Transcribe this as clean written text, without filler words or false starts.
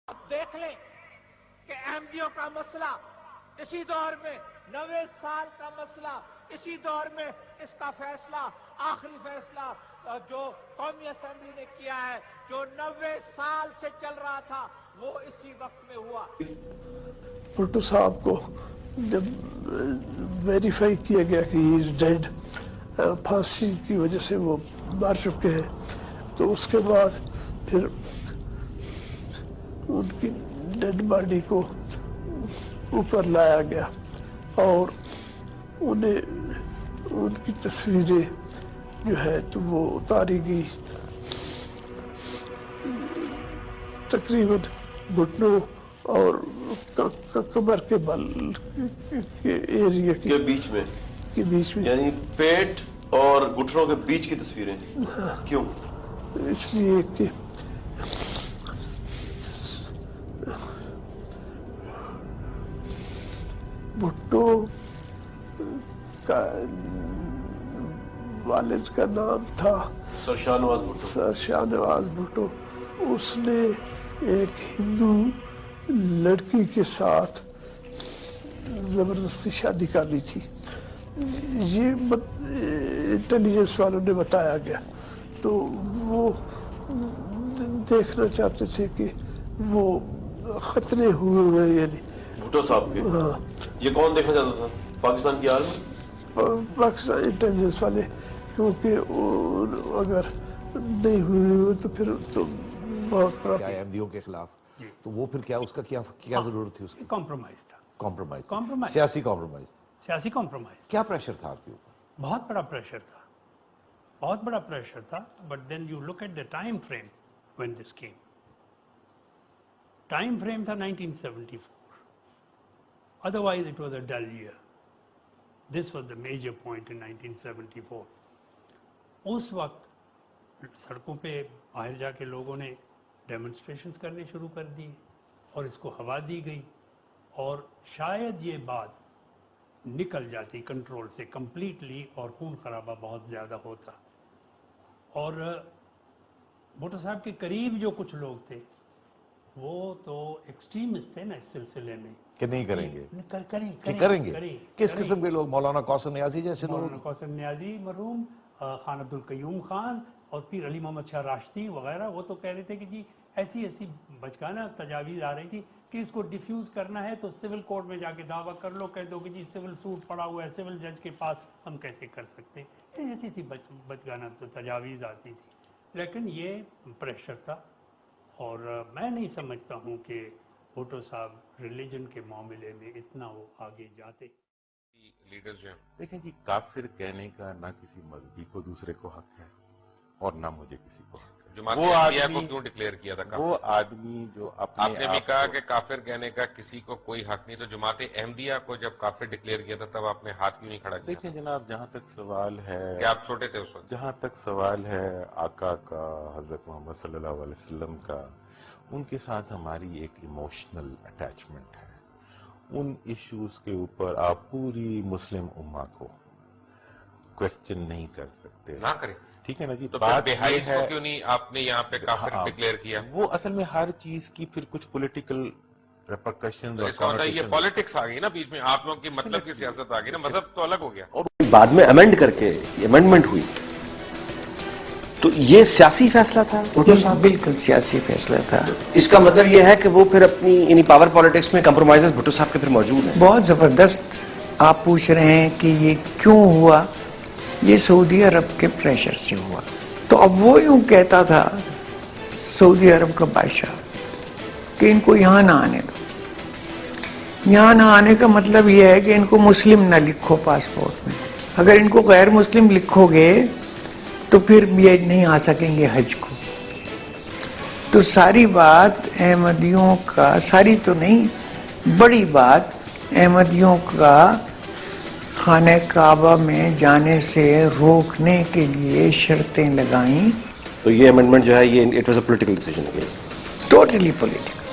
آپ دیکھ لیں کہ احمدیوں کا مسئلہ اسی دور میں 90 سال کا مسئلہ اسی دور میں اس کا فیصلہ آخری فیصلہ جو قومی اسمبلی نے کیا ہے جو 90 سال سے چل رہا تھا وہ اسی وقت میں ہوا. بھٹو صاحب کو جب ویریفائی کیا گیا کہ ہی از ڈیڈ پھانسی کی وجہ سے وہ مر چکے ہیں تو اس کے بعد پھر ان کی ڈیڈ باڈی کو اوپر لایا گیا اور انہیں ان کی تصویریں جو ہے تو وہ اتاری گئی تقریباً گھٹنوں اور کمر کے بل کے ایریا کے بیچ میں یعنی پیٹ اور گھٹنوں کے بیچ کی تصویریں. کیوں؟ اس لیے کہ بھٹو کا والد کا نام تھا سر شاہ نواز بھٹو. اس نے ایک ہندو لڑکی کے ساتھ زبردستی شادی کر لی تھی. یہ انٹیلیجنس والوں نے بتایا گیا تو وہ دیکھنا چاہتے تھے کہ وہ خطرے ہوئے یعنی بھٹو صاحب کے. یہ کون دیکھنا چاہتا تھا؟ پاکستان کی آرمی؟ پاکستان انٹیلیجنس والے کیونکہ اگر نہیں ہوئے تو پھر تو بہت بڑا احمدیوں کے خلاف تو وہ پھر کیا اس کا کیا ضرورت تھی؟ اس کی کمپرومائز تھا. کمپرومائز سیاسی کمپرومائز سیاسی کمپرومائز. کیا پریشر تھا آپ کے اوپر؟ بہت بڑا پریشر تھا بہت بڑا پریشر تھا. But then you look at the time frame when this came. Time frame تھا 1974. Otherwise it was a dull year. This was the major point in 1974. اس وقت سڑکوں پہ باہر جا کے لوگوں نے ڈیمونسٹریشنز کرنے شروع کر دی اور اس کو ہوا دی گئی اور شاید یہ بات نکل جاتی کنٹرول سے کمپلیٹلی اور خون خرابہ بہت زیادہ ہوتا. اور بھٹو صاحب کے قریب جو کچھ لوگ تھے وہ تو ایکسٹریمسٹ تھے نا اس سلسلے میں کہ نہیں کریں گے کریں گے. کس قسم کے لوگ؟ مولانا کوثر نیازی جیسے لوگ؟ مولانا کوثر نیازی مرحوم، خان عبد القیوم خان اور پھر علی محمد شاہ راشدی وغیرہ. وہ تو کہہ رہے تھے کہ جی ایسی بچکانہ تجاویز آ رہی تھی کہ اس کو ڈیفیوز کرنا ہے تو سول کورٹ میں جا کے دعویٰ کر لو، کہہ دو کہ جی سول سوٹ پڑا ہوا ہے سول جج کے پاس، ہم کیسے کر سکتے ہیں. ایسی تھی بچکانہ تو تجاویز آتی تھی. لیکن یہ پریشر تھا اور میں نہیں سمجھتا ہوں کہ بھٹو صاحب ریلیجن کے معاملے میں اتنا وہ آگے جاتے. لیڈرز جو ہیں دیکھیں جی، کافر کہنے کا نہ کسی مذہبی کو دوسرے کو حق ہے اور نہ مجھے کسی کو حق ہے. وہ آدمی کو کیوں ڈکلیئر کیا تھا؟ وہ آدمی جو آپ نے بھی کہا کہ کافر کہنے کا کسی کو کوئی حق نہیں، تو جماعت احمدیہ کو جب کافر ڈکلیئر کیا تھا تب آپ نے ہاتھ کیوں نہیں کھڑا کیا؟ دیکھیں جناب، جہاں تک سوال ہے کہ آپ چھوٹے تھے اس وقت، جہاں تک سوال ہے آقا کا، حضرت محمد صلی اللہ علیہ وسلم کا، ان کے ساتھ ہماری ایک ایموشنل اٹیچمنٹ ہے. ان ایشوز کے اوپر آپ پوری مسلم امہ کو کوسچن نہیں کر سکتے. نہ کریں، ٹھیک ہے نا جی. تو پھر بہائیز کو کیوں نہیں آپ نے یہاں پہ کافر ڈکلیئر کیا؟ وہ اصل میں ہر چیز کی پھر کچھ پولیٹیکل ریپرکشن، اس کا مطلب یہ پالیٹکس آ گئی نا بیچ میں، آپ لوگوں کی مطلب کی سیاست آ گئی نا، مذہب تو الگ ہو گیا. اور بعد میں امینڈ کر کے امینڈمنٹ ہوئی تو یہ سیاسی فیصلہ تھا. بالکل سیاسی فیصلہ تھا. اس کا مطلب یہ ہے کہ وہ پھر اپنی یعنی پاور پالیٹکس میں کمپرومائزز بھٹو صاحب کے پھر موجود ہیں. بہت زبردست. آپ پوچھ رہے ہیں کہ یہ کیوں ہوا؟ یہ سعودی عرب کے پریشر سے ہوا. تو اب وہ یوں کہتا تھا سعودی عرب کا بادشاہ کہ ان کو یہاں نہ آنے دو. یہاں نہ آنے کا مطلب یہ ہے کہ ان کو مسلم نہ لکھو پاسپورٹ میں. اگر ان کو غیر مسلم لکھو گے تو پھر یہ نہیں آ سکیں گے حج کو. تو ساری بات احمدیوں کا، ساری تو نہیں، بڑی بات احمدیوں کا خانہ کعبہ میں جانے سے روکنے کے لیے شرطیں لگائیں. تو یہ امینڈمنٹ جو ہے یہ it was a political decision. Totally political.